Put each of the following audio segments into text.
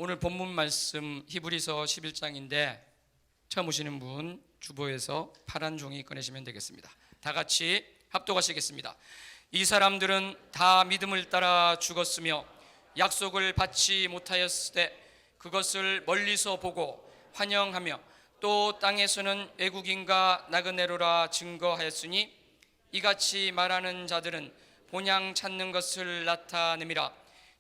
오늘 본문 말씀 히브리서 11장인데 처음 오시는 분 주보에서 파란 종이 꺼내시면 되겠습니다. 다 같이 합독하시겠습니다. 이 사람들은 다 믿음을 따라 죽었으며 약속을 받지 못하였을 때 그것을 멀리서 보고 환영하며 또 땅에서는 외국인과 나그네로라 증거하였으니 이같이 말하는 자들은 본향 찾는 것을 나타내미라.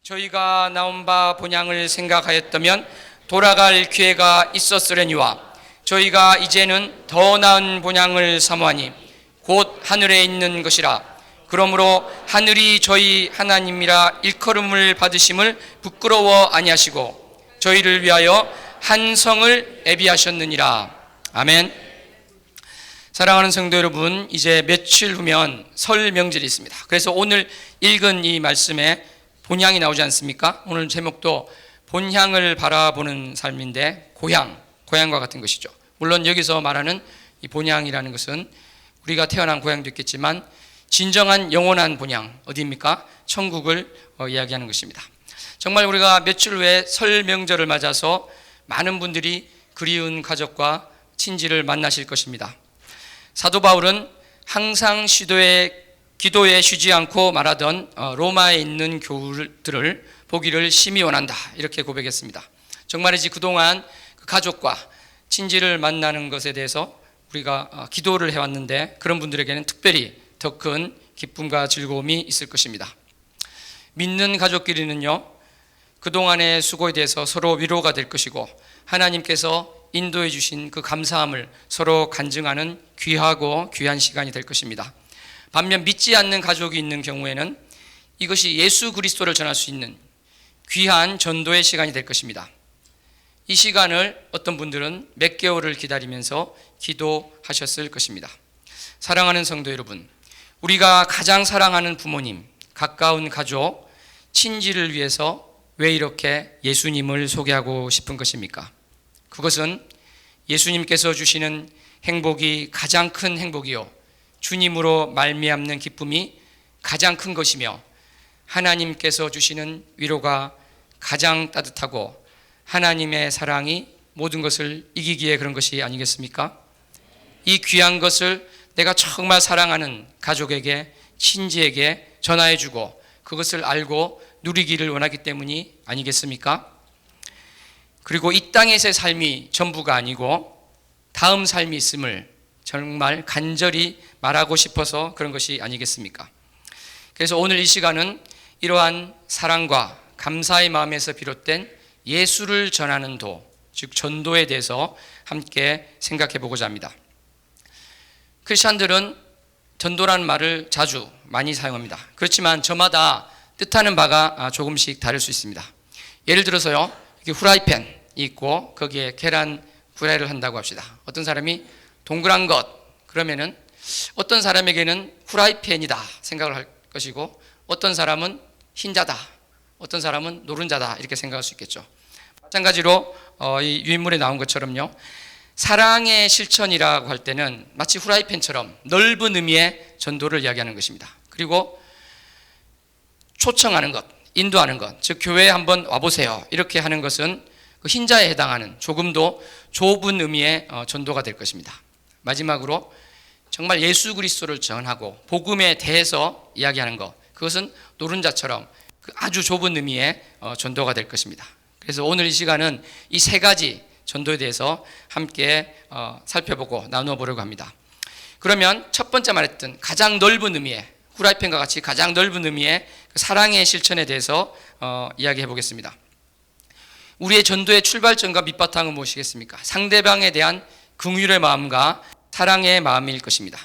저희가 나온 바 본향을 생각하였다면 돌아갈 기회가 있었으려니와 저희가 이제는 더 나은 본향을 사모하니 곧 하늘에 있는 것이라. 그러므로 하늘이 저희 하나님이라 일컬음을 받으심을 부끄러워 아니하시고 저희를 위하여 한 성을 예비하셨느니라. 아멘. 사랑하는 성도 여러분, 이제 며칠 후면 설 명절이 있습니다. 그래서 오늘 읽은 이 말씀에 본향이 나오지 않습니까? 오늘 제목도 본향을 바라보는 삶인데 고향과 같은 것이죠. 물론 여기서 말하는 이 본향이라는 것은 우리가 태어난 고향도 있겠지만 진정한 영원한 본향, 어디입니까? 천국을 이야기하는 것입니다. 정말 우리가 며칠 후에 설 명절을 맞아서 많은 분들이 그리운 가족과 친지를 만나실 것입니다. 사도 바울은 항상 기도에 쉬지 않고 말하던 로마에 있는 교우들을 보기를 심히 원한다, 이렇게 고백했습니다. 정말이지 그동안 그 가족과 친지를 만나는 것에 대해서 우리가 기도를 해왔는데 그런 분들에게는 특별히 더 큰 기쁨과 즐거움이 있을 것입니다. 믿는 가족끼리는요, 그동안의 수고에 대해서 서로 위로가 될 것이고 하나님께서 인도해 주신 그 감사함을 서로 간증하는 귀하고 귀한 시간이 될 것입니다. 반면 믿지 않는 가족이 있는 경우에는 이것이 예수 그리스도를 전할 수 있는 귀한 전도의 시간이 될 것입니다. 이 시간을 어떤 분들은 몇 개월을 기다리면서 기도하셨을 것입니다. 사랑하는 성도 여러분, 우리가 가장 사랑하는 부모님, 가까운 가족, 친지를 위해서 왜 이렇게 예수님을 소개하고 싶은 것입니까? 그것은 예수님께서 주시는 행복이 가장 큰 행복이요, 주님으로 말미암는 기쁨이 가장 큰 것이며 하나님께서 주시는 위로가 가장 따뜻하고 하나님의 사랑이 모든 것을 이기기에 그런 것이 아니겠습니까? 이 귀한 것을 내가 정말 사랑하는 가족에게, 친지에게 전화해주고 그것을 알고 누리기를 원하기 때문이 아니겠습니까? 그리고 이 땅에서의 삶이 전부가 아니고 다음 삶이 있음을 정말 간절히 말하고 싶어서 그런 것이 아니겠습니까? 그래서 오늘 이 시간은 이러한 사랑과 감사의 마음에서 비롯된 예수를 전하는 도, 즉 전도에 대해서 함께 생각해 보고자 합니다. 크리스찬들은 전도라는 말을 자주 많이 사용합니다. 그렇지만 저마다 뜻하는 바가 조금씩 다를 수 있습니다. 예를 들어서요, 이렇게 후라이팬이 있고 거기에 계란 후라이를 한다고 합시다. 어떤 사람이 동그란 것, 그러면은 어떤 사람에게는 후라이팬이다 생각을 할 것이고 어떤 사람은 흰자다, 어떤 사람은 노른자다 이렇게 생각할 수 있겠죠. 마찬가지로 이 유인물에 나온 것처럼요, 사랑의 실천이라고 할 때는 마치 후라이팬처럼 넓은 의미의 전도를 이야기하는 것입니다. 그리고 초청하는 것, 인도하는 것, 즉 교회에 한번 와보세요 이렇게 하는 것은 그 흰자에 해당하는 조금 더 좁은 의미의 전도가 될 것입니다. 마지막으로 정말 예수 그리스도를 전하고 복음에 대해서 이야기하는 것, 그것은 노른자처럼 아주 좁은 의미의 전도가 될 것입니다. 그래서 오늘 이 시간은 이 세 가지 전도에 대해서 함께 살펴보고 나누어 보려고 합니다. 그러면 첫 번째 말했던 가장 넓은 의미의, 후라이팬과 같이 가장 넓은 의미의 사랑의 실천에 대해서 이야기해 보겠습니다. 우리의 전도의 출발점과 밑바탕은 무엇이겠습니까? 상대방에 대한 긍휼의 마음과 사랑의 마음일 것입니다.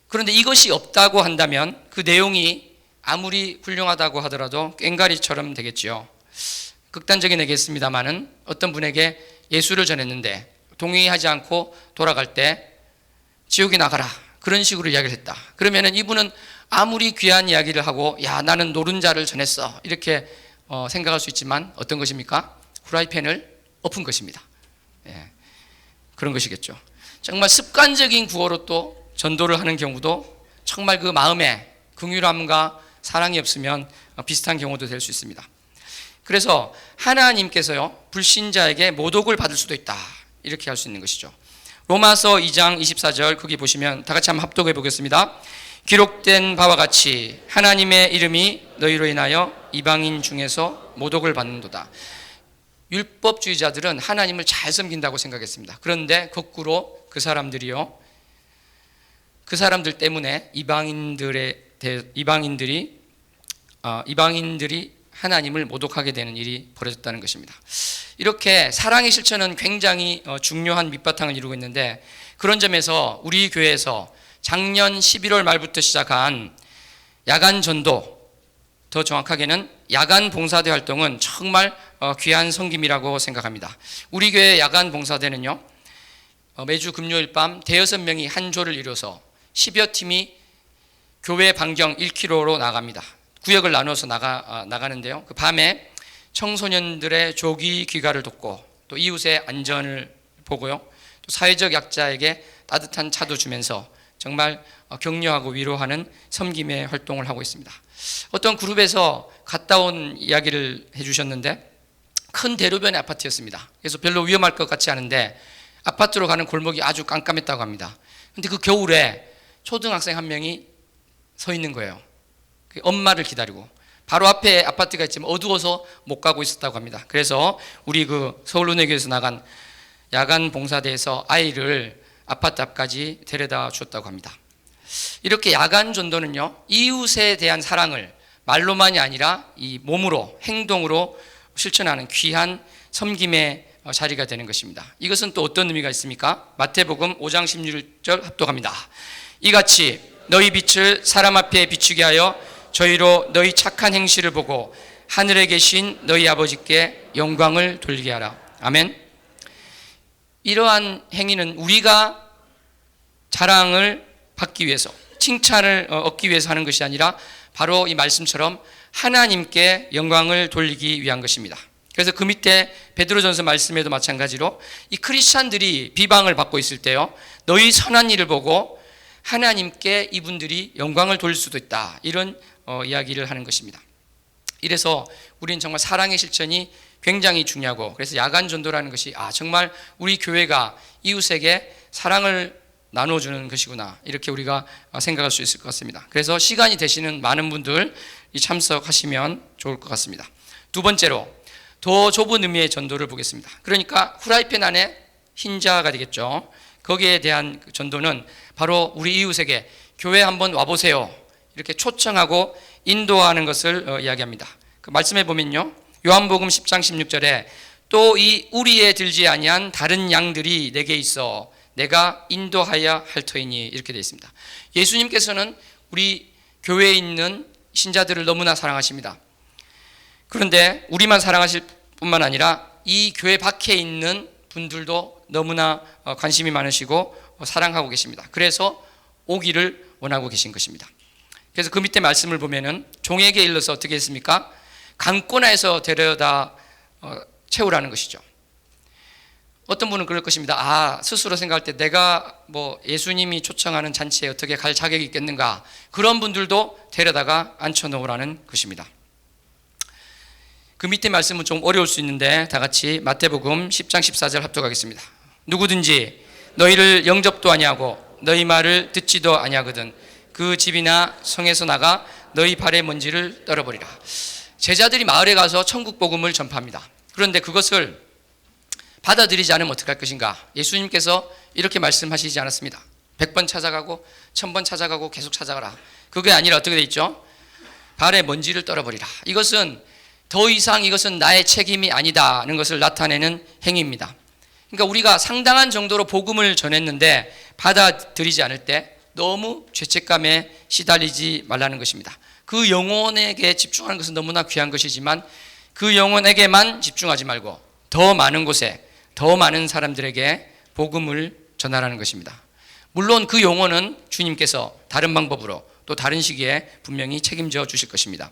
그런데 이것이 없다고 한다면 그 내용이 아무리 훌륭하다고 하더라도 꽹가리처럼 되겠지요. 극단적인 얘기겠습니다만은 어떤 분에게 예수를 전했는데 동의하지 않고 돌아갈 때 지옥에 나가라, 그런 식으로 이야기를 했다. 그러면은 이분은 아무리 귀한 이야기를 하고 야 나는 노른자를 전했어 이렇게 생각할 수 있지만 어떤 것입니까? 후라이팬을 엎은 것입니다. 예, 그런 것이겠죠. 정말 습관적인 구호로 또 전도를 하는 경우도 정말 그 마음에 긍휼함과 사랑이 없으면 비슷한 경우도 될 수 있습니다. 그래서 하나님께서요 불신자에게 모독을 받을 수도 있다, 이렇게 할 수 있는 것이죠. 로마서 2장 24절 거기 보시면 다 같이 한번 합독해 보겠습니다. 기록된 바와 같이 하나님의 이름이 너희로 인하여 이방인 중에서 모독을 받는도다. 율법주의자들은 하나님을 잘 섬긴다고 생각했습니다. 그런데 거꾸로 그 사람들이 때문에 이방인들이 하나님을 모독하게 되는 일이 벌어졌다는 것입니다. 이렇게 사랑의 실천은 굉장히 중요한 밑바탕을 이루고 있는데, 그런 점에서 우리 교회에서 작년 11월 말부터 시작한 야간 전도, 더 정확하게는 야간 봉사대 활동은 정말 귀한 섬김이라고 생각합니다. 우리 교회 야간 봉사대는요 매주 금요일 밤 대여섯 명이 한 조를 이뤄서 10여 팀이 교회 반경 1km로 나갑니다. 구역을 나눠서 나가는데요, 그 밤에 청소년들의 조기 귀가를 돕고 또 이웃의 안전을 보고요, 또 사회적 약자에게 따뜻한 차도 주면서 정말 격려하고 위로하는 섬김의 활동을 하고 있습니다. 어떤 그룹에서 갔다 온 이야기를 해주셨는데, 큰 대로변의 아파트였습니다. 그래서 별로 위험할 것 같지 않은데 아파트로 가는 골목이 아주 깜깜했다고 합니다. 근데 그 겨울에 초등학생 한 명이 서 있는 거예요. 엄마를 기다리고. 바로 앞에 아파트가 있지만 어두워서 못 가고 있었다고 합니다. 그래서 우리 그 서울은혜교에서 나간 야간 봉사대에서 아이를 아파트 앞까지 데려다 주었다고 합니다. 이렇게 야간 전도는요 이웃에 대한 사랑을 말로만이 아니라 이 몸으로, 행동으로 실천하는 귀한 섬김의 자리가 되는 것입니다. 이것은 또 어떤 의미가 있습니까? 마태복음 5장 16절 합독합니다. 이같이 너희 빛을 사람 앞에 비추게 하여 저희로 너희 착한 행실을 보고 하늘에 계신 너희 아버지께 영광을 돌리게 하라. 아멘. 이러한 행위는 우리가 자랑을 받기 위해서, 칭찬을 얻기 위해서 하는 것이 아니라 바로 이 말씀처럼 하나님께 영광을 돌리기 위한 것입니다. 그래서 그 밑에 베드로전서 말씀에도 마찬가지로 이 크리스찬들이 비방을 받고 있을 때요 너희 선한 일을 보고 하나님께 이분들이 영광을 돌릴 수도 있다, 이런 이야기를 하는 것입니다. 이래서 우리는 정말 사랑의 실천이 굉장히 중요하고, 그래서 야간 전도라는 것이 정말 우리 교회가 이웃에게 사랑을 나눠주는 것이구나, 이렇게 우리가 생각할 수 있을 것 같습니다. 그래서 시간이 되시는 많은 분들 참석하시면 좋을 것 같습니다. 두 번째로 더 좁은 의미의 전도를 보겠습니다. 그러니까 후라이팬 안에 흰자가 되겠죠. 거기에 대한 전도는 바로 우리 이웃에게 교회 한번 와보세요, 이렇게 초청하고 인도하는 것을 이야기합니다. 그 말씀해 보면요 요한복음 10장 16절에 또 이 우리에 들지 아니한 다른 양들이 내게 있어 내가 인도하여 할 터이니, 이렇게 되어 있습니다. 예수님께서는 우리 교회에 있는 신자들을 너무나 사랑하십니다. 그런데 우리만 사랑하실 뿐만 아니라 이 교회 밖에 있는 분들도 너무나 관심이 많으시고 사랑하고 계십니다. 그래서 오기를 원하고 계신 것입니다. 그래서 그 밑에 말씀을 보면은 종에게 일러서 어떻게 했습니까? 강권하에서 데려다 채우라는 것이죠. 어떤 분은 그럴 것입니다. 스스로 생각할 때 내가 예수님이 초청하는 잔치에 어떻게 갈 자격이 있겠는가, 그런 분들도 데려다가 앉혀놓으라는 것입니다. 그 밑에 말씀은 좀 어려울 수 있는데 다 같이 마태복음 10장 14절 합독하겠습니다. 누구든지 너희를 영접도 아니하고 너희 말을 듣지도 아니하거든 그 집이나 성에서 나가 너희 발의 먼지를 떨어버리라. 제자들이 마을에 가서 천국 복음을 전파합니다. 그런데 그것을 받아들이지 않으면 어떻게 할 것인가? 예수님께서 이렇게 말씀하시지 않았습니다. 100번 찾아가고 1000번 찾아가고 계속 찾아가라. 그게 아니라 어떻게 돼 있죠? 발의 먼지를 떨어버리라. 이것은 더 이상 이것은 나의 책임이 아니다는 것을 나타내는 행위입니다. 그러니까 우리가 상당한 정도로 복음을 전했는데 받아들이지 않을 때 너무 죄책감에 시달리지 말라는 것입니다. 그 영혼에게 집중하는 것은 너무나 귀한 것이지만 그 영혼에게만 집중하지 말고 더 많은 곳에 더 많은 사람들에게 복음을 전하라는 것입니다. 물론 그 영혼은 주님께서 다른 방법으로 또 다른 시기에 분명히 책임져 주실 것입니다.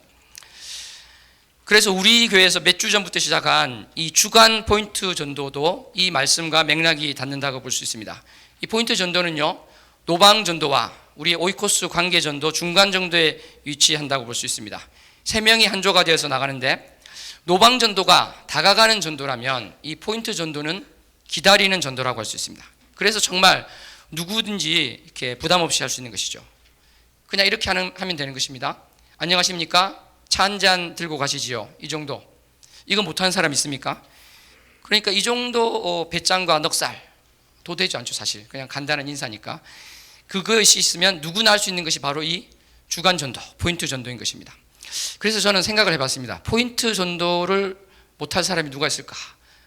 그래서 우리 교회에서 몇 주 전부터 시작한 이 주간 포인트 전도도 이 말씀과 맥락이 닿는다고 볼 수 있습니다. 이 포인트 전도는요 노방 전도와 우리 오이코스 관계 전도 중간 정도에 위치한다고 볼 수 있습니다. 3명이 한 조가 되어서 나가는데 노방 전도가 다가가는 전도라면 이 포인트 전도는 기다리는 전도라고 할 수 있습니다. 그래서 정말 누구든지 이렇게 부담 없이 할 수 있는 것이죠. 그냥 이렇게 하면 되는 것입니다. 안녕하십니까? 차 한 잔 들고 가시지요. 이 정도. 이거 못하는 사람 있습니까? 그러니까 이 정도 배짱과 넉살도 되지 않죠. 사실 그냥 간단한 인사니까. 그것이 있으면 누구나 할 수 있는 것이 바로 이 주간 전도, 포인트 전도인 것입니다. 그래서 저는 생각을 해봤습니다. 포인트 전도를 못할 사람이 누가 있을까?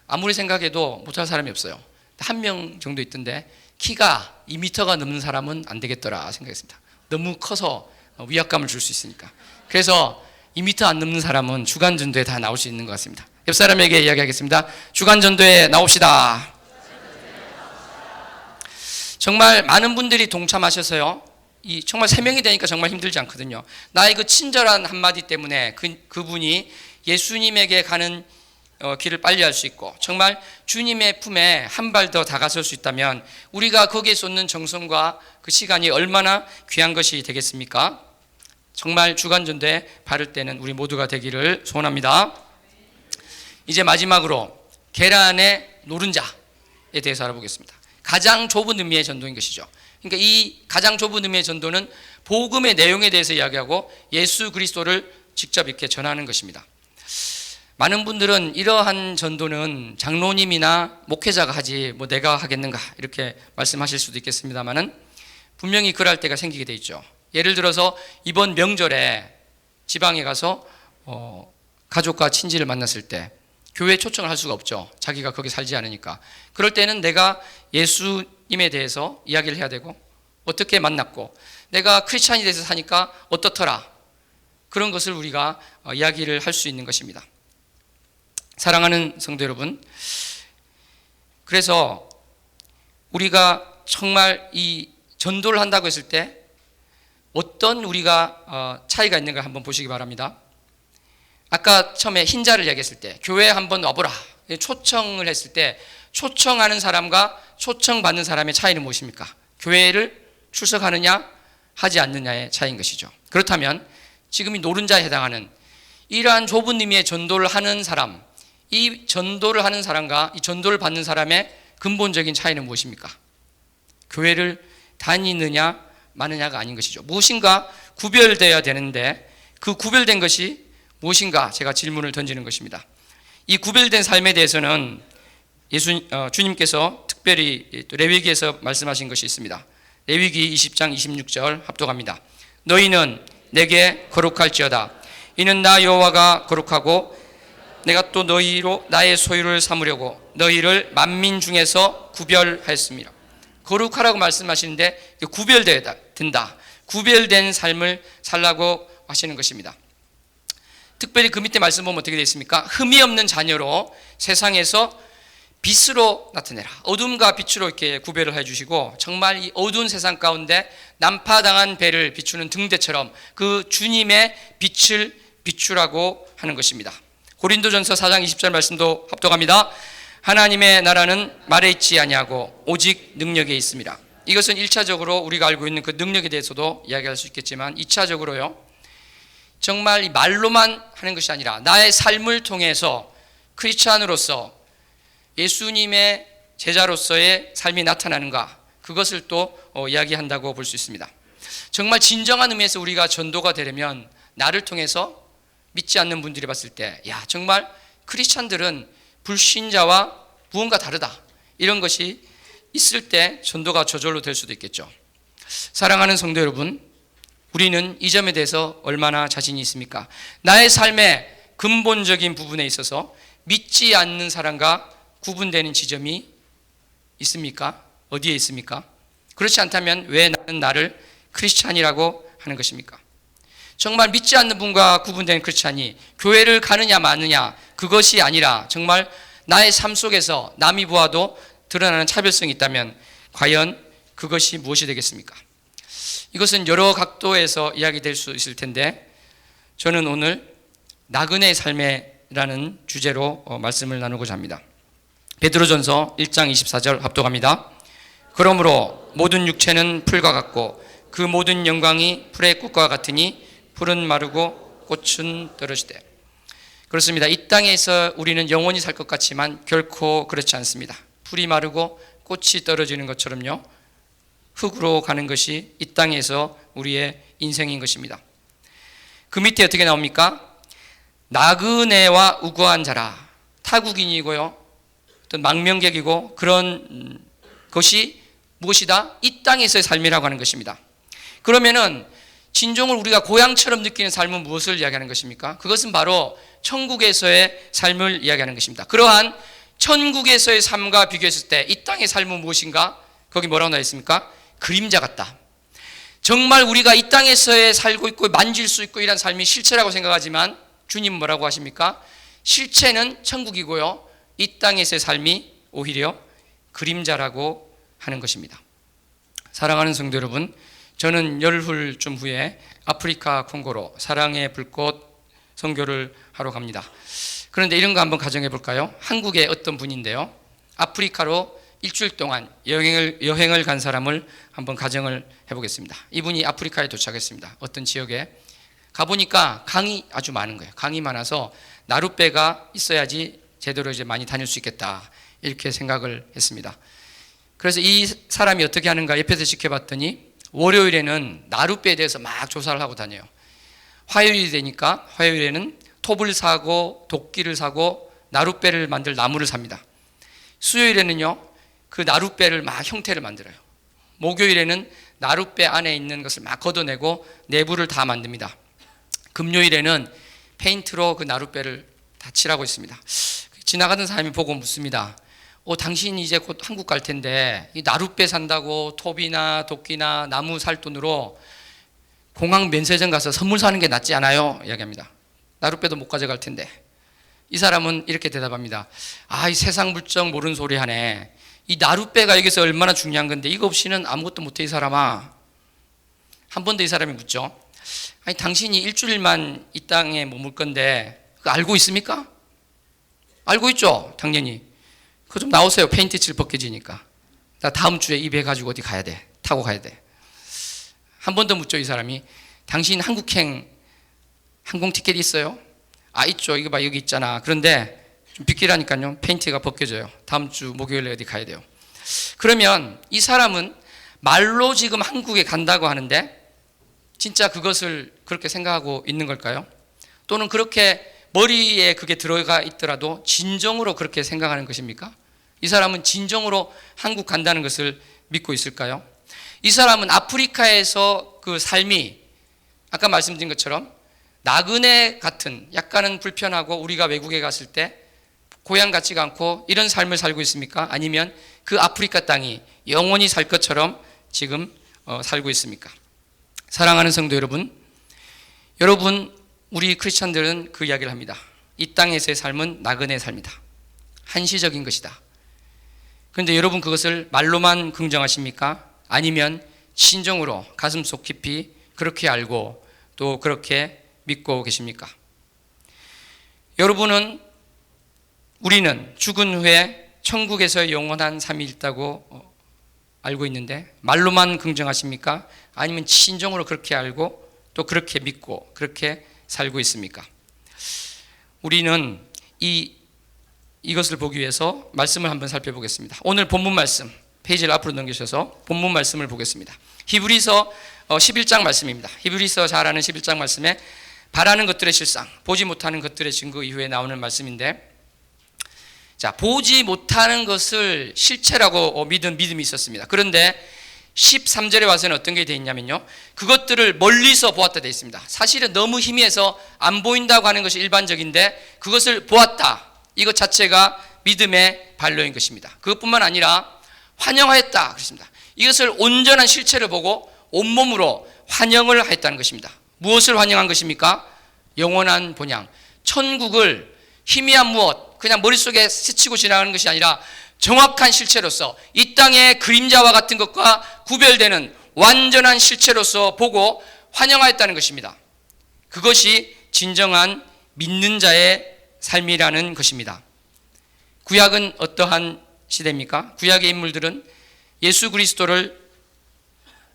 아무리 생각해도 못할 사람이 없어요. 한 명 정도 있던데 키가 2m가 넘는 사람은 안 되겠더라 생각했습니다. 너무 커서 위압감을 줄 수 있으니까. 그래서 2m 안 넘는 사람은 주간 전도에 다 나올 수 있는 것 같습니다. 옆 사람에게 이야기하겠습니다. 주간 전도에 나옵시다. 정말 많은 분들이 동참하셔서요. 정말 3명이 되니까 정말 힘들지 않거든요. 나의 그 친절한 한마디 때문에 그분이 예수님에게 가는 길을 빨리 할 수 있고 정말 주님의 품에 한 발 더 다가설 수 있다면 우리가 거기에 쏟는 정성과 그 시간이 얼마나 귀한 것이 되겠습니까? 정말 주간 전도에 바를 때는 우리 모두가 되기를 소원합니다. 이제 마지막으로 계란의 노른자에 대해서 알아보겠습니다. 가장 좁은 의미의 전도인 것이죠. 그러니까 이 가장 좁은 의미의 전도는 복음의 내용에 대해서 이야기하고 예수 그리스도를 직접 이렇게 전하는 것입니다. 많은 분들은 이러한 전도는 장로님이나 목회자가 하지 뭐 내가 하겠는가 이렇게 말씀하실 수도 있겠습니다만은 분명히 그럴 때가 생기게 돼 있죠. 예를 들어서 이번 명절에 지방에 가서 가족과 친지를 만났을 때 교회에 초청을 할 수가 없죠. 자기가 거기 살지 않으니까. 그럴 때는 내가 예수님에 대해서 이야기를 해야 되고 어떻게 만났고 내가 크리스찬이 돼서 사니까 어떻더라. 그런 것을 우리가 이야기를 할 수 있는 것입니다. 사랑하는 성도 여러분, 그래서 우리가 정말 이 전도를 한다고 했을 때 어떤 우리가 차이가 있는가 한번 보시기 바랍니다. 아까 처음에 흰자를 얘기했을 때 교회에 한번 와보라 초청을 했을 때 초청하는 사람과 초청받는 사람의 차이는 무엇입니까? 교회를 출석하느냐 하지 않느냐의 차이인 것이죠. 그렇다면 지금 이 노른자에 해당하는 이러한 좁은 의미의 전도를 하는 사람, 이 전도를 하는 사람과 이 전도를 받는 사람의 근본적인 차이는 무엇입니까? 교회를 다니느냐 마느냐가 아닌 것이죠. 무엇인가 구별되어야 되는데 그 구별된 것이 무엇인가 제가 질문을 던지는 것입니다. 이 구별된 삶에 대해서는 주님께서 특별히 레위기에서 말씀하신 것이 있습니다. 레위기 20장 26절 합독합니다. 너희는 내게 거룩할지어다. 이는 나 여호와가 거룩하고 내가 또 너희로 나의 소유를 삼으려고 너희를 만민 중에서 구별하였습니다. 거룩하라고 말씀하시는데 구별되어야 된다. 구별된 삶을 살라고 하시는 것입니다. 특별히 그 밑에 말씀 보면 어떻게 되어 있습니까? 흠이 없는 자녀로 세상에서 빛으로 나타내라. 어둠과 빛으로 이렇게 구별을 해주시고 정말 이 어두운 세상 가운데 난파당한 배를 비추는 등대처럼 그 주님의 빛을 비추라고 하는 것입니다. 고린도전서 4장 20절 말씀도 합독합니다. 하나님의 나라는 말에 있지 아니하고 오직 능력에 있습니다. 이것은 1차적으로 우리가 알고 있는 그 능력에 대해서도 이야기할 수 있겠지만 2차적으로요. 정말 이 말로만 하는 것이 아니라 나의 삶을 통해서 크리스찬으로서 예수님의 제자로서의 삶이 나타나는가 그것을 또 이야기한다고 볼 수 있습니다. 정말 진정한 의미에서 우리가 전도가 되려면 나를 통해서 믿지 않는 분들이 봤을 때 야 정말 크리스찬들은 불신자와 무언가 다르다 이런 것이 있을 때 전도가 저절로 될 수도 있겠죠. 사랑하는 성도 여러분, 우리는 이 점에 대해서 얼마나 자신이 있습니까? 나의 삶의 근본적인 부분에 있어서 믿지 않는 사람과 구분되는 지점이 있습니까? 어디에 있습니까? 그렇지 않다면 왜 나는 나를 크리스찬이라고 하는 것입니까? 정말 믿지 않는 분과 구분된 크리스찬이 교회를 가느냐 마느냐 그것이 아니라 정말 나의 삶 속에서 남이 보아도 드러나는 차별성이 있다면 과연 그것이 무엇이 되겠습니까? 이것은 여러 각도에서 이야기될 수 있을 텐데 저는 오늘 나그네의 삶이라는 주제로 말씀을 나누고자 합니다. 베드로전서 1장 24절 합독합니다. 그러므로 모든 육체는 풀과 같고 그 모든 영광이 풀의 꽃과 같으니 풀은 마르고 꽃은 떨어지되 그렇습니다. 이 땅에서 우리는 영원히 살 것 같지만 결코 그렇지 않습니다. 풀이 마르고 꽃이 떨어지는 것처럼요, 흙으로 가는 것이 이 땅에서 우리의 인생인 것입니다. 그 밑에 어떻게 나옵니까? 나그네와 우고한 자라. 타국인이고요, 어떤 망명객이고, 그런 것이 무엇이다? 이 땅에서의 삶이라고 하는 것입니다. 그러면은 진정을 우리가 고향처럼 느끼는 삶은 무엇을 이야기하는 것입니까? 그것은 바로 천국에서의 삶을 이야기하는 것입니다. 그러한 천국에서의 삶과 비교했을 때 이 땅의 삶은 무엇인가? 거기 뭐라고 나와 있습니까? 그림자 같다. 정말 우리가 이 땅에서의 살고 있고 만질 수 있고 이런 삶이 실체라고 생각하지만 주님 뭐라고 하십니까? 실체는 천국이고요, 이 땅에서의 삶이 오히려 그림자라고 하는 것입니다. 사랑하는 성도 여러분, 저는 열흘쯤 후에 아프리카 콩고로 사랑의 불꽃 선교를 하러 갑니다. 그런데 이런 거 한번 가정해 볼까요? 한국의 어떤 분인데요, 아프리카로 일주일 동안 여행을 간 사람을 한번 가정을 해보겠습니다. 이분이 아프리카에 도착했습니다. 어떤 지역에 가보니까 강이 아주 많은 거예요. 강이 많아서 나룻배가 있어야지 제대로 이제 많이 다닐 수 있겠다, 이렇게 생각을 했습니다. 그래서 이 사람이 어떻게 하는가 옆에서 지켜봤더니 월요일에는 나룻배에 대해서 막 조사를 하고 다녀요. 화요일이 되니까 화요일에는 톱을 사고 도끼를 사고 나룻배를 만들 나무를 삽니다. 수요일에는요, 그 나룻배를 막 형태를 만들어요. 목요일에는 나룻배 안에 있는 것을 막 걷어내고 내부를 다 만듭니다. 금요일에는 페인트로 그 나룻배를 다 칠하고 있습니다. 지나가던 사람이 보고 묻습니다. 당신이 이제 곧 한국 갈 텐데 이 나룻배 산다고 톱이나 도끼나 나무 살 돈으로 공항 면세점 가서 선물 사는 게 낫지 않아요? 이야기합니다. 나룻배도 못 가져갈 텐데. 이 사람은 이렇게 대답합니다. 이 세상 물정 모르는 소리 하네. 이 나룻배가 여기서 얼마나 중요한 건데 이거 없이는 아무것도 못해, 이 사람아. 한 번 더 이 사람이 묻죠. 당신이 일주일만 이 땅에 머물 건데 그거 알고 있습니까? 알고 있죠, 당연히. 그거 좀 나오세요. 페인트 칠 벗겨지니까. 나 다음 주에 이 배 가지고 어디 가야 돼. 타고 가야 돼. 한 번 더 묻죠, 이 사람이. 당신 한국행 항공 티켓 있어요? 있죠. 이거 봐, 여기 있잖아. 그런데 좀 비키라니까요, 페인트가 벗겨져요. 다음 주 목요일에 어디 가야 돼요. 그러면 이 사람은 말로 지금 한국에 간다고 하는데 진짜 그것을 그렇게 생각하고 있는 걸까요? 또는 그렇게 머리에 그게 들어가 있더라도 진정으로 그렇게 생각하는 것입니까? 이 사람은 진정으로 한국 간다는 것을 믿고 있을까요? 이 사람은 아프리카에서 그 삶이 아까 말씀드린 것처럼 나그네 같은, 약간은 불편하고 우리가 외국에 갔을 때 고향 같지가 않고 이런 삶을 살고 있습니까? 아니면 그 아프리카 땅이 영원히 살 것처럼 지금 살고 있습니까? 사랑하는 성도 여러분, 우리 크리스찬들은 그 이야기를 합니다. 이 땅에서의 삶은 나그네 삶이다. 한시적인 것이다. 그런데 여러분 그것을 말로만 긍정하십니까? 아니면 진정으로 가슴속 깊이 그렇게 알고 또 그렇게 믿고 계십니까? 우리는 죽은 후에 천국에서 영원한 삶이 있다고 알고 있는데 말로만 긍정하십니까? 아니면 진정으로 그렇게 알고 또 그렇게 믿고 그렇게 살고 있습니까? 우리는 이것을 보기 위해서 말씀을 한번 살펴보겠습니다. 오늘 본문 말씀 페이지를 앞으로 넘기셔서 본문 말씀을 보겠습니다. 히브리서 11장 말씀입니다. 히브리서 잘 아는 11장 말씀에 바라는 것들의 실상, 보지 못하는 것들의 증거 이후에 나오는 말씀인데, 자, 보지 못하는 것을 실체라고 믿은 믿음이 있었습니다. 그런데 13절에 와서는 어떤 게 되어 있냐면요, 그것들을 멀리서 보았다 되어 있습니다. 사실은 너무 희미해서 안 보인다고 하는 것이 일반적인데 그것을 보았다, 이것 자체가 믿음의 발로인 것입니다. 그것뿐만 아니라 환영하였다 그렇습니다. 이것을 온전한 실체를 보고 온몸으로 환영을 하였다는 것입니다. 무엇을 환영한 것입니까? 영원한 본향, 천국을 희미한 무엇, 그냥 머릿속에 스치고 지나가는 것이 아니라 정확한 실체로서 이 땅의 그림자와 같은 것과 구별되는 완전한 실체로서 보고 환영하였다는 것입니다. 그것이 진정한 믿는 자의 삶이라는 것입니다. 구약은 어떠한 시대입니까? 구약의 인물들은 예수 그리스도를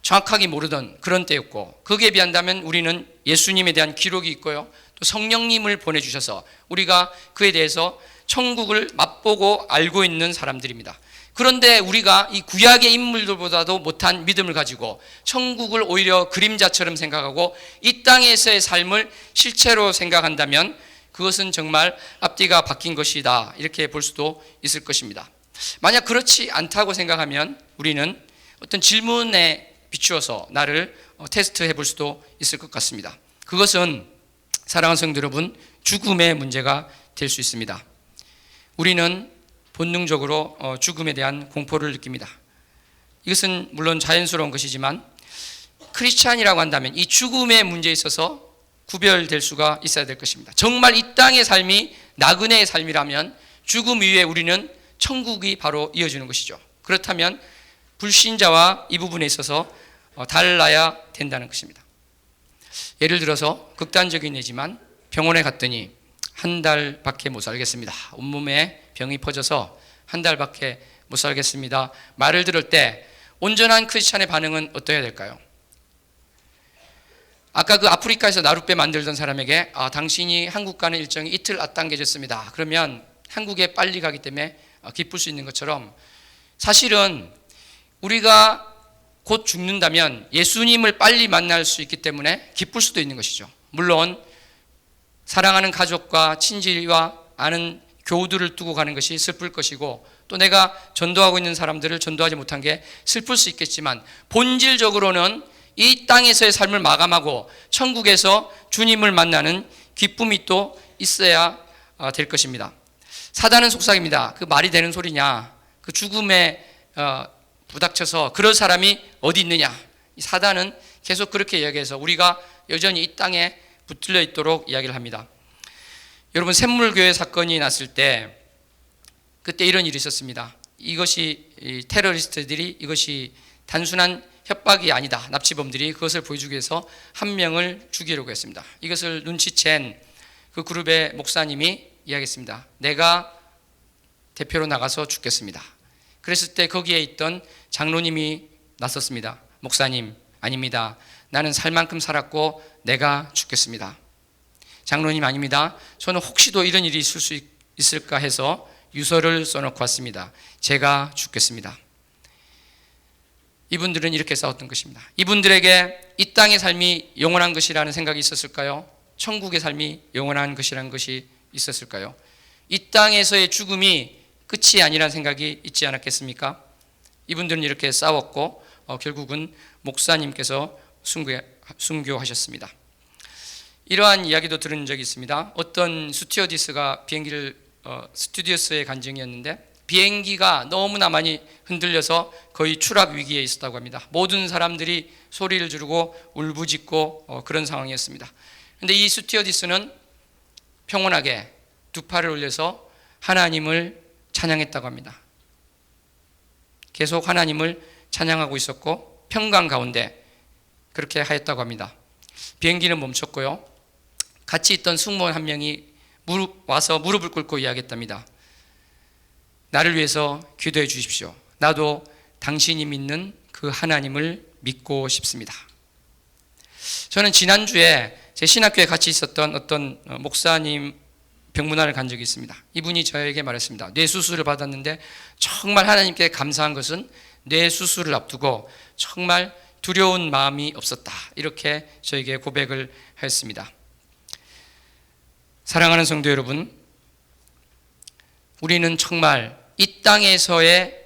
정확하게 모르던 그런 때였고, 거기에 비한다면 우리는 예수님에 대한 기록이 있고요, 또 성령님을 보내주셔서 우리가 그에 대해서 천국을 맛보고 알고 있는 사람들입니다. 그런데 우리가 이 구약의 인물들보다도 못한 믿음을 가지고 천국을 오히려 그림자처럼 생각하고 이 땅에서의 삶을 실체로 생각한다면 그것은 정말 앞뒤가 바뀐 것이다, 이렇게 볼 수도 있을 것입니다. 만약 그렇지 않다고 생각하면 우리는 어떤 질문에 비추어서 나를 테스트해 볼 수도 있을 것 같습니다. 그것은 사랑하는 성도 여러분, 죽음의 문제가 될 수 있습니다. 우리는 본능적으로 죽음에 대한 공포를 느낍니다. 이것은 물론 자연스러운 것이지만 크리스찬이라고 한다면 이 죽음의 문제에 있어서 구별될 수가 있어야 될 것입니다. 정말 이 땅의 삶이 나그네의 삶이라면 죽음 이후에 우리는 천국이 바로 이어지는 것이죠. 그렇다면 불신자와 이 부분에 있어서 달라야 된다는 것입니다. 예를 들어서 극단적인 예지만 병원에 갔더니 한 달밖에 못 살겠습니다. 온몸에 병이 퍼져서 한 달밖에 못 살겠습니다. 말을 들을 때 온전한 크리스찬의 반응은 어떠해야 될까요? 아까 그 아프리카에서 나룻배 만들던 사람에게 당신이 한국 가는 일정이 이틀 앞당겨졌습니다. 그러면 한국에 빨리 가기 때문에 기쁠 수 있는 것처럼 사실은 우리가 곧 죽는다면 예수님을 빨리 만날 수 있기 때문에 기쁠 수도 있는 것이죠. 물론 사랑하는 가족과 친지와 아는 교우들을 두고 가는 것이 슬플 것이고 또 내가 전도하고 있는 사람들을 전도하지 못한 게 슬플 수 있겠지만 본질적으로는 이 땅에서의 삶을 마감하고 천국에서 주님을 만나는 기쁨이 또 있어야 될 것입니다. 사단은 속삭입니다. 그 말이 되는 소리냐, 그 죽음에 부닥쳐서 그럴 사람이 어디 있느냐. 이 사단은 계속 그렇게 이야기해서 우리가 여전히 이 땅에 붙들려 있도록 이야기를 합니다. 여러분, 샘물교회 사건이 났을 때 그때 이런 일이 있었습니다. 이것이 테러리스트들이 이것이 단순한 협박이 아니다, 납치범들이 그것을 보여주기 위해서 한 명을 죽이려고 했습니다. 이것을 눈치챈 그 그룹의 목사님이 이야기했습니다. 내가 대표로 나가서 죽겠습니다. 그랬을 때 거기에 있던 장로님이 나섰습니다. 목사님, 아닙니다. 나는 살 만큼 살았고 내가 죽겠습니다. 장로님, 아닙니다. 저는 혹시도 이런 일이 있을 수 있을까 해서 유서를 써놓고 왔습니다. 제가 죽겠습니다. 이분들은 이렇게 싸웠던 것입니다. 이분들에게 이 땅의 삶이 영원한 것이라는 생각이 있었을까요? 천국의 삶이 영원한 것이라는 것이 있었을까요? 이 땅에서의 죽음이 끝이 아니라는 생각이 있지 않았겠습니까? 이분들은 이렇게 싸웠고 결국은 목사님께서 순교하셨습니다. 이러한 이야기도 들은 적이 있습니다. 어떤 스튜어디스가 비행기를 스튜디오스의 간증이었는데 비행기가 너무나 많이 흔들려서 거의 추락 위기에 있었다고 합니다. 모든 사람들이 소리를 지르고 울부짖고 그런 상황이었습니다. 그런데 이 스튜어디스는 평온하게 두 팔을 올려서 하나님을 찬양했다고 합니다. 계속 하나님을 찬양하고 있었고 평강 가운데 그렇게 하였다고 합니다. 비행기는 멈췄고요. 같이 있던 승무원 한 명이 와서 무릎을 꿇고 이야기했답니다. 나를 위해서 기도해 주십시오. 나도 당신이 믿는 그 하나님을 믿고 싶습니다. 저는 지난주에 제 신학교에 같이 있었던 어떤 목사님 병문안을 간 적이 있습니다. 이분이 저에게 말했습니다. 뇌수술을 받았는데 정말 하나님께 감사한 것은 뇌수술을 앞두고 정말 두려운 마음이 없었다, 이렇게 저에게 고백을 하였습니다. 사랑하는 성도 여러분, 우리는 정말 이 땅에서의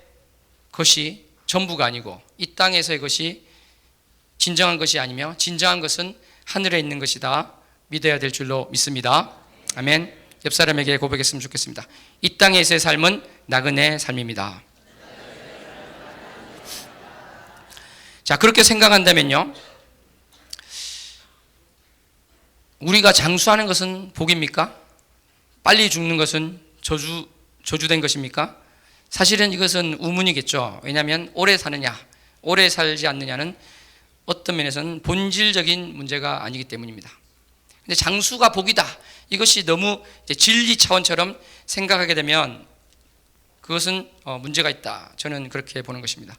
것이 전부가 아니고 이 땅에서의 것이 진정한 것이 아니며 진정한 것은 하늘에 있는 것이다 믿어야 될 줄로 믿습니다. 아멘. 옆 사람에게 고백했으면 좋겠습니다. 이 땅에서의 삶은 나그네 삶입니다. 자, 그렇게 생각한다면요, 우리가 장수하는 것은 복입니까? 빨리 죽는 것은 저주된 것입니까? 사실은 이것은 우문이겠죠. 왜냐하면 오래 사느냐 오래 살지 않느냐는 어떤 면에서는 본질적인 문제가 아니기 때문입니다. 근데 장수가 복이다, 이것이 너무 진리 차원처럼 생각하게 되면 그것은 문제가 있다, 저는 그렇게 보는 것입니다.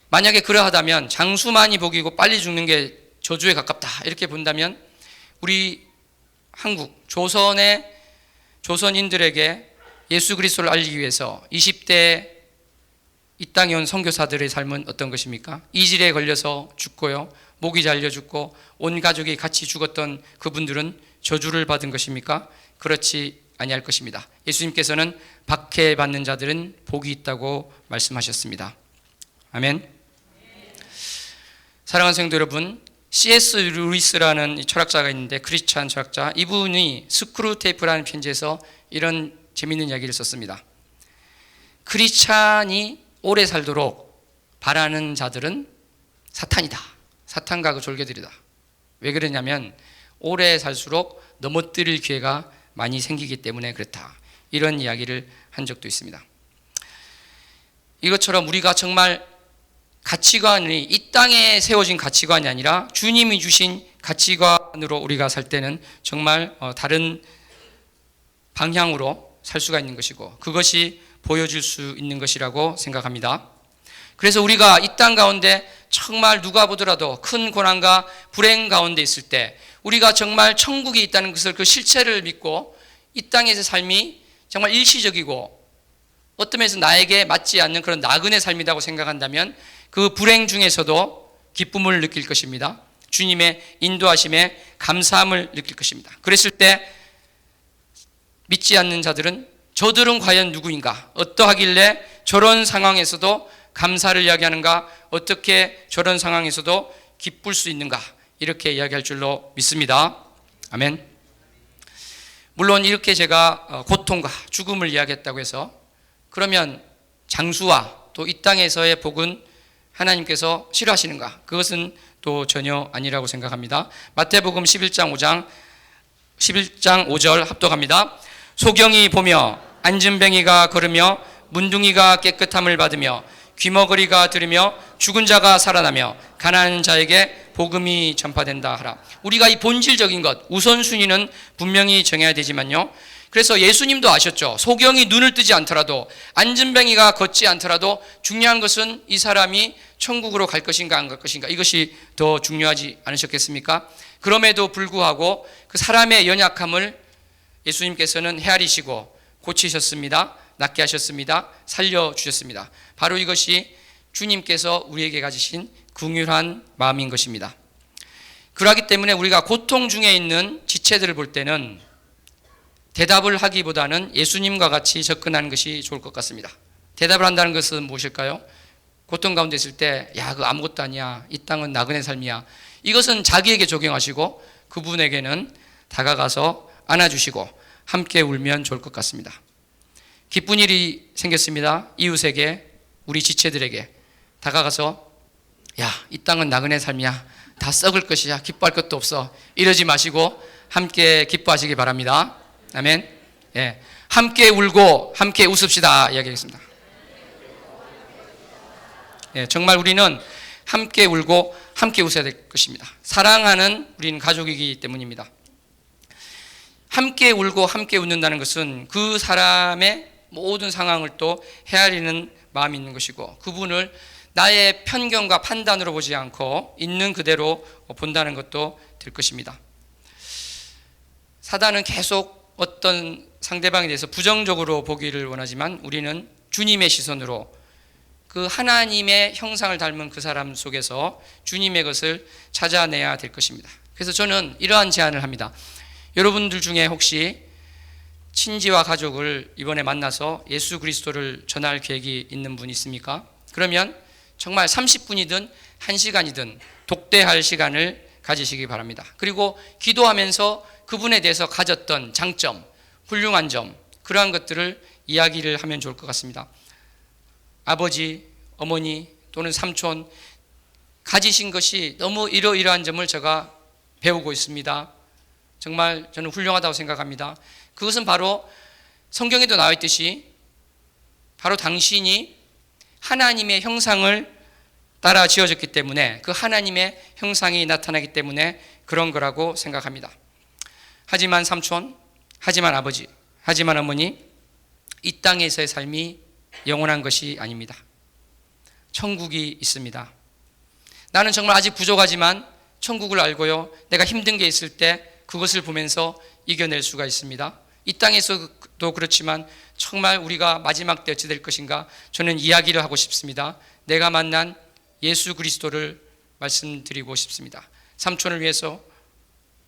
만약에 그러하다면 장수만이 복이고 빨리 죽는 게 저주에 가깝다 이렇게 본다면 우리 한국 조선인들에게 예수 그리스도를 알리기 위해서 20대 이 땅에 온 선교사들의 삶은 어떤 것입니까? 이질에 걸려서 죽고요, 목이 잘려 죽고 온 가족이 같이 죽었던 그분들은 저주를 받은 것입니까? 그렇지 아니할 것입니다. 예수님께서는 박해받는 자들은 복이 있다고 말씀하셨습니다. 아멘. 사랑하는 성도 여러분, C.S. 루이스라는 철학자가 있는데, 크리스찬 철학자, 이분이 스크루테이프라는 편지에서 이런 재미있는 이야기를 썼습니다. 크리스찬이 오래 살도록 바라는 자들은 사탄이다. 사탄과 그 졸개들이다. 왜 그러냐면 오래 살수록 넘어뜨릴 기회가 많이 생기기 때문에 그렇다. 이런 이야기를 한 적도 있습니다. 이것처럼 우리가 정말 가치관이 이 땅에 세워진 가치관이 아니라 주님이 주신 가치관으로 우리가 살 때는 정말 다른 방향으로 살 수가 있는 것이고, 그것이 보여줄 수 있는 것이라고 생각합니다. 그래서 우리가 이 땅 가운데 정말 누가 보더라도 큰 고난과 불행 가운데 있을 때 우리가 정말 천국이 있다는 것을, 그 실체를 믿고 이 땅에서의 삶이 정말 일시적이고 어떤 면에서 나에게 맞지 않는 그런 나그네 삶이라고 생각한다면 그 불행 중에서도 기쁨을 느낄 것입니다. 주님의 인도하심에 감사함을 느낄 것입니다. 그랬을 때 믿지 않는 자들은 저들은 과연 누구인가? 어떠하길래 저런 상황에서도 감사를 이야기하는가? 어떻게 저런 상황에서도 기쁠 수 있는가? 이렇게 이야기할 줄로 믿습니다. 아멘. 물론 이렇게 제가 고통과 죽음을 이야기했다고 해서 그러면 장수와 또 이 땅에서의 복은 하나님께서 싫어하시는가? 그것은 또 전혀 아니라고 생각합니다. 마태복음 11장 5절 합독합니다. 소경이 보며 안진뱅이가 걸으며 문둥이가 깨끗함을 받으며 귀머거리가 들으며 죽은 자가 살아나며 가난한 자에게 복음이 전파된다 하라. 우리가 이 본질적인 것, 우선순위는 분명히 정해야 되지만요, 그래서 예수님도 아셨죠. 소경이 눈을 뜨지 않더라도, 안진뱅이가 걷지 않더라도 중요한 것은 이 사람이 천국으로 갈 것인가 안 갈 것인가, 이것이 더 중요하지 않으셨겠습니까? 그럼에도 불구하고 그 사람의 연약함을 예수님께서는 헤아리시고 고치셨습니다. 낫게 하셨습니다. 살려주셨습니다. 바로 이것이 주님께서 우리에게 가지신 긍휼한 마음인 것입니다. 그러하기 때문에 우리가 고통 중에 있는 지체들을 볼 때는 대답을 하기보다는 예수님과 같이 접근하는 것이 좋을 것 같습니다. 대답을 한다는 것은 무엇일까요? 고통 가운데 있을 때, 야, 그거 아무것도 아니야, 이 땅은 나그네 삶이야, 이것은 자기에게 적용하시고 그분에게는 다가가서 안아주시고 함께 울면 좋을 것 같습니다. 기쁜 일이 생겼습니다. 이웃에게, 우리 지체들에게 다가가서, 야, 이 땅은 나그네 삶이야, 다 썩을 것이야, 기뻐할 것도 없어, 이러지 마시고 함께 기뻐하시기 바랍니다. 아멘. 예, 함께 울고 함께 웃읍시다 이야기하겠습니다. 예, 정말 우리는 함께 울고 함께 웃어야 될 것입니다. 사랑하는 우리는 가족이기 때문입니다. 함께 울고 함께 웃는다는 것은 그 사람의 모든 상황을 또 헤아리는 마음이 있는 것이고, 그분을 나의 편견과 판단으로 보지 않고 있는 그대로 본다는 것도 될 것입니다. 사단은 계속 어떤 상대방에 대해서 부정적으로 보기를 원하지만 우리는 주님의 시선으로 그 하나님의 형상을 닮은 그 사람 속에서 주님의 것을 찾아내야 될 것입니다. 그래서 저는 이러한 제안을 합니다. 여러분들 중에 혹시 친지와 가족을 이번에 만나서 예수 그리스도를 전할 계획이 있는 분 있습니까? 그러면 정말 30분이든 1시간이든 독대할 시간을 가지시기 바랍니다. 그리고 기도하면서 그분에 대해서 가졌던 장점, 훌륭한 점, 그러한 것들을 이야기를 하면 좋을 것 같습니다. 아버지, 어머니 또는 삼촌 가지신 것이 너무 이러이러한 점을 제가 배우고 있습니다. 정말 저는 훌륭하다고 생각합니다. 그것은 바로 성경에도 나와 있듯이 바로 당신이 하나님의 형상을 따라 지어졌기 때문에, 그 하나님의 형상이 나타나기 때문에 그런 거라고 생각합니다. 하지만 삼촌, 하지만 아버지, 하지만 어머니, 이 땅에서의 삶이 영원한 것이 아닙니다. 천국이 있습니다. 나는 정말 아직 부족하지만 천국을 알고요, 내가 힘든 게 있을 때 그것을 보면서 이겨낼 수가 있습니다. 이 땅에서도 그렇지만 정말 우리가 마지막 때 어찌 될 것인가, 저는 이야기를 하고 싶습니다. 내가 만난 예수 그리스도를 말씀드리고 싶습니다. 삼촌을 위해서,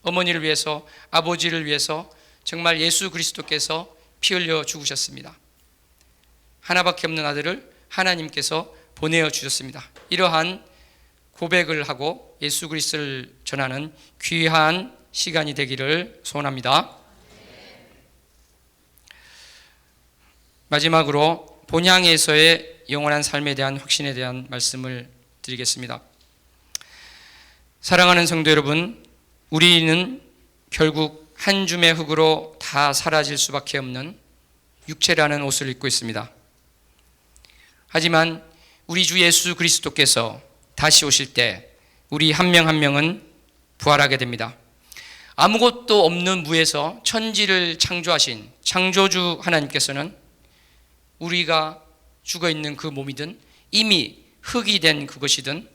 어머니를 위해서, 아버지를 위해서 정말 예수 그리스도께서 피 흘려 죽으셨습니다. 하나밖에 없는 아들을 하나님께서 보내어 주셨습니다. 이러한 고백을 하고 예수 그리스도를 전하는 귀한 시간이 되기를 소원합니다. 마지막으로 본향에서의 영원한 삶에 대한 확신에 대한 말씀을 드리겠습니다. 사랑하는 성도 여러분, 우리는 결국 한 줌의 흙으로 다 사라질 수밖에 없는 육체라는 옷을 입고 있습니다. 하지만 우리 주 예수 그리스도께서 다시 오실 때 우리 한 명 한 명은 부활하게 됩니다. 아무것도 없는 무에서 천지를 창조하신 창조주 하나님께서는 우리가 죽어있는 그 몸이든 이미 흙이 된 그것이든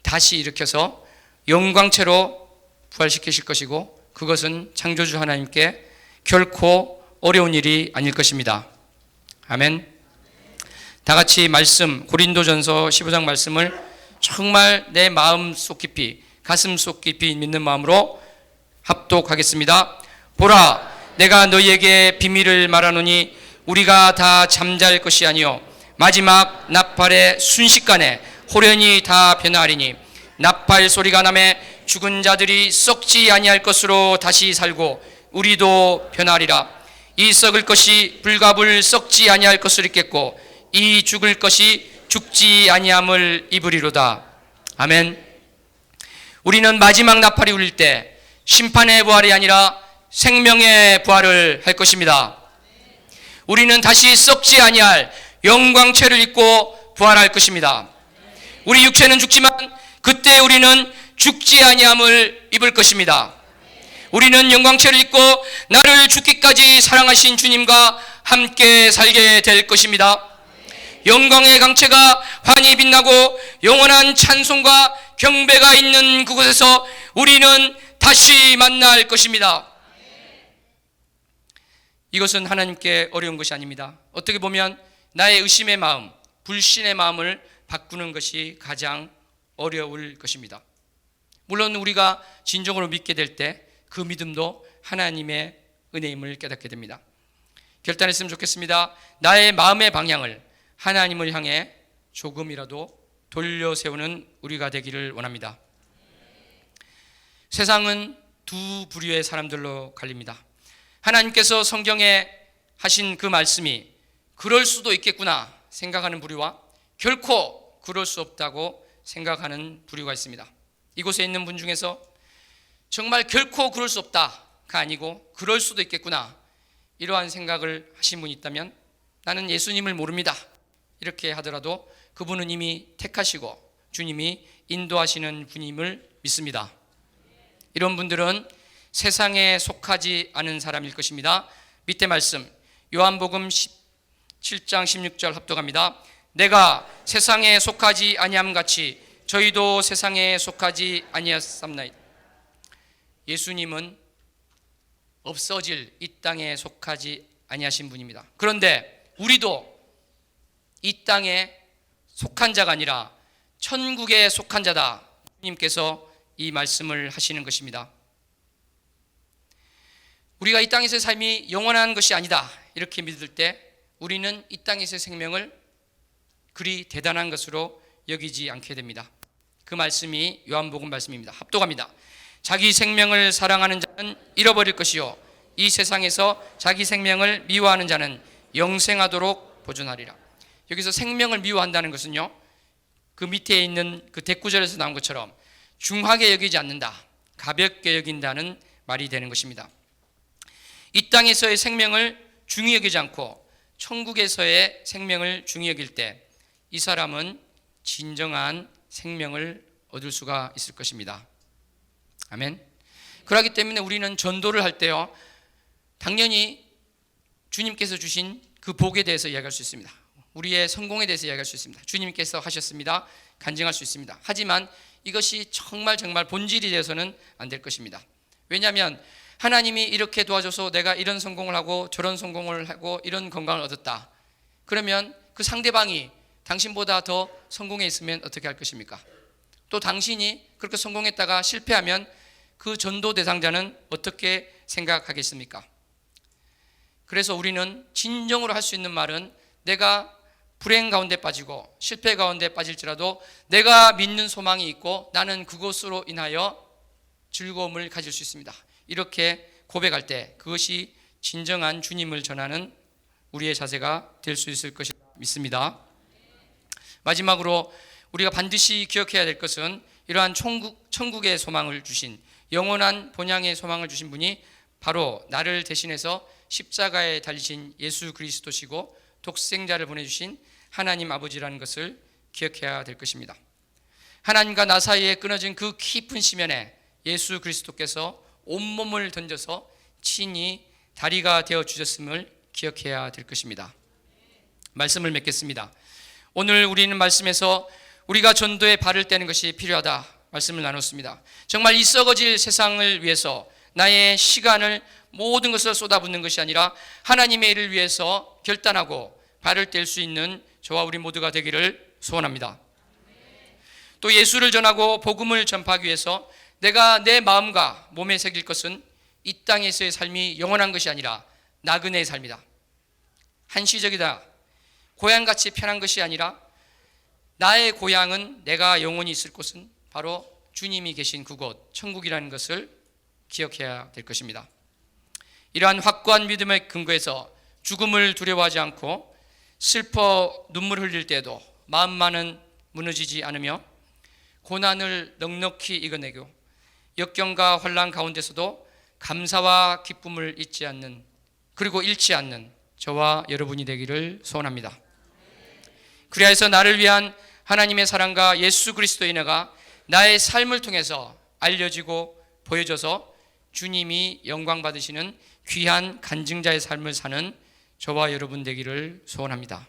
다시 일으켜서 영광체로 부활시키실 것이고, 그것은 창조주 하나님께 결코 어려운 일이 아닐 것입니다. 아멘. 다 같이 말씀, 고린도전서 15장 말씀을 정말 내 마음 속 깊이, 가슴 속 깊이 믿는 마음으로 합독하겠습니다. 보라, 내가 너희에게 비밀을 말하노니 우리가 다 잠잘 것이 아니요 마지막 나팔의 순식간에 호련히 다 변화하리니, 나팔 소리가 나매 죽은 자들이 썩지 아니할 것으로 다시 살고 우리도 변하리라. 이 썩을 것이 불과 불 썩지 아니할 것을 입겠고 이 죽을 것이 죽지 아니함을 입으리로다. 아멘. 우리는 마지막 나팔이 울릴 때 심판의 부활이 아니라 생명의 부활을 할 것입니다. 우리는 다시 썩지 아니할 영광체를 입고 부활할 것입니다. 우리 육체는 죽지만 그때 우리는 죽지 아니함을 입을 것입니다. 우리는 영광체를 입고 나를 죽기까지 사랑하신 주님과 함께 살게 될 것입니다. 영광의 강체가 환히 빛나고 영원한 찬송과 경배가 있는 그곳에서 우리는 다시 만날 것입니다. 이것은 하나님께 어려운 것이 아닙니다. 어떻게 보면 나의 의심의 마음, 불신의 마음을 바꾸는 것이 가장 어려울 것입니다. 물론 우리가 진정으로 믿게 될 때 그 믿음도 하나님의 은혜임을 깨닫게 됩니다. 결단했으면 좋겠습니다. 나의 마음의 방향을 하나님을 향해 조금이라도 돌려세우는 우리가 되기를 원합니다. 세상은 두 부류의 사람들로 갈립니다. 하나님께서 성경에 하신 그 말씀이 그럴 수도 있겠구나 생각하는 부류와 결코 그럴 수 없다고 생각하는 부류가 있습니다. 이곳에 있는 분 중에서 정말 결코 그럴 수 없다가 아니고 그럴 수도 있겠구나 이러한 생각을 하신 분이 있다면, 나는 예수님을 모릅니다 이렇게 하더라도 그분은 이미 택하시고 주님이 인도하시는 분임을 믿습니다. 이런 분들은 세상에 속하지 않은 사람일 것입니다. 밑에 말씀 요한복음 17장 16절 합독합니다. 내가 세상에 속하지 아니함 같이 저희도 세상에 속하지 아니하였사옵나이다. 예수님은 없어질 이 땅에 속하지 아니하신 분입니다. 그런데 우리도 이 땅에 속한 자가 아니라 천국에 속한 자다. 주님께서 이 말씀을 하시는 것입니다. 우리가 이 땅에서의 삶이 영원한 것이 아니다 이렇게 믿을 때 우리는 이 땅에서의 생명을 그리 대단한 것으로 여기지 않게 됩니다. 그 말씀이 요한복음 말씀입니다. 합독합니다. 자기 생명을 사랑하는 자는 잃어버릴 것이요 이 세상에서 자기 생명을 미워하는 자는 영생하도록 보존하리라. 여기서 생명을 미워한다는 것은요, 그 밑에 있는 그 대구절에서 나온 것처럼 중하게 여기지 않는다, 가볍게 여긴다는 말이 되는 것입니다. 이 땅에서의 생명을 중히 여기지 않고 천국에서의 생명을 중히 여길 때 이 사람은 진정한 생명을 얻을 수가 있을 것입니다. 아멘. 그렇기 때문에 우리는 전도를 할 때요, 당연히 주님께서 주신 그 복에 대해서 이야기할 수 있습니다. 우리의 성공에 대해서 이야기할 수 있습니다. 주님께서 하셨습니다. 간증할 수 있습니다. 하지만 이것이 정말 본질이 되어서는 안 될 것입니다. 왜냐하면 하나님이 이렇게 도와줘서 내가 이런 성공을 하고 저런 성공을 하고 이런 건강을 얻었다. 그러면 그 상대방이 당신보다 더 성공해 있으면 어떻게 할 것입니까? 또 당신이 그렇게 성공했다가 실패하면 그 전도 대상자는 어떻게 생각하겠습니까? 그래서 우리는 진정으로 할 수 있는 말은 내가 불행 가운데 빠지고 실패 가운데 빠질지라도 내가 믿는 소망이 있고 나는 그것으로 인하여 즐거움을 가질 수 있습니다. 이렇게 고백할 때 그것이 진정한 주님을 전하는 우리의 자세가 될 수 있을 것이라 믿습니다. 마지막으로 우리가 반드시 기억해야 될 것은 이러한 천국의 소망을 주신, 영원한 본향의 소망을 주신 분이 바로 나를 대신해서 십자가에 달리신 예수 그리스도시고 독생자를 보내주신 하나님 아버지라는 것을 기억해야 될 것입니다. 하나님과 나 사이에 끊어진 그 깊은 심연에 예수 그리스도께서 온몸을 던져서 친히 다리가 되어 주셨음을 기억해야 될 것입니다. 말씀을 맺겠습니다. 오늘 우리는 말씀에서 우리가 전도에 발을 떼는 것이 필요하다 말씀을 나눴습니다. 정말 이 썩어질 세상을 위해서 나의 시간을 모든 것을 쏟아붓는 것이 아니라 하나님의 일을 위해서 결단하고 발을 뗄 수 있는 저와 우리 모두가 되기를 소원합니다. 또 예수를 전하고 복음을 전파하기 위해서 내가 내 마음과 몸에 새길 것은 이 땅에서의 삶이 영원한 것이 아니라 나그네의 삶이다. 한시적이다. 고향같이 편한 것이 아니라 나의 고향은 내가 영원히 있을 곳은 바로 주님이 계신 그곳 천국이라는 것을 기억해야 될 것입니다. 이러한 확고한 믿음의 근거에서 죽음을 두려워하지 않고 슬퍼 눈물 흘릴 때에도 마음만은 무너지지 않으며 고난을 넉넉히 이겨내고 역경과 환난 가운데서도 감사와 기쁨을 잊지 않는, 그리고 잃지 않는 저와 여러분이 되기를 소원합니다. 그리하여서 나를 위한 하나님의 사랑과 예수 그리스도의 은혜가 나의 삶을 통해서 알려지고 보여져서 주님이 영광 받으시는 귀한 간증자의 삶을 사는 저와 여러분 되기를 소원합니다.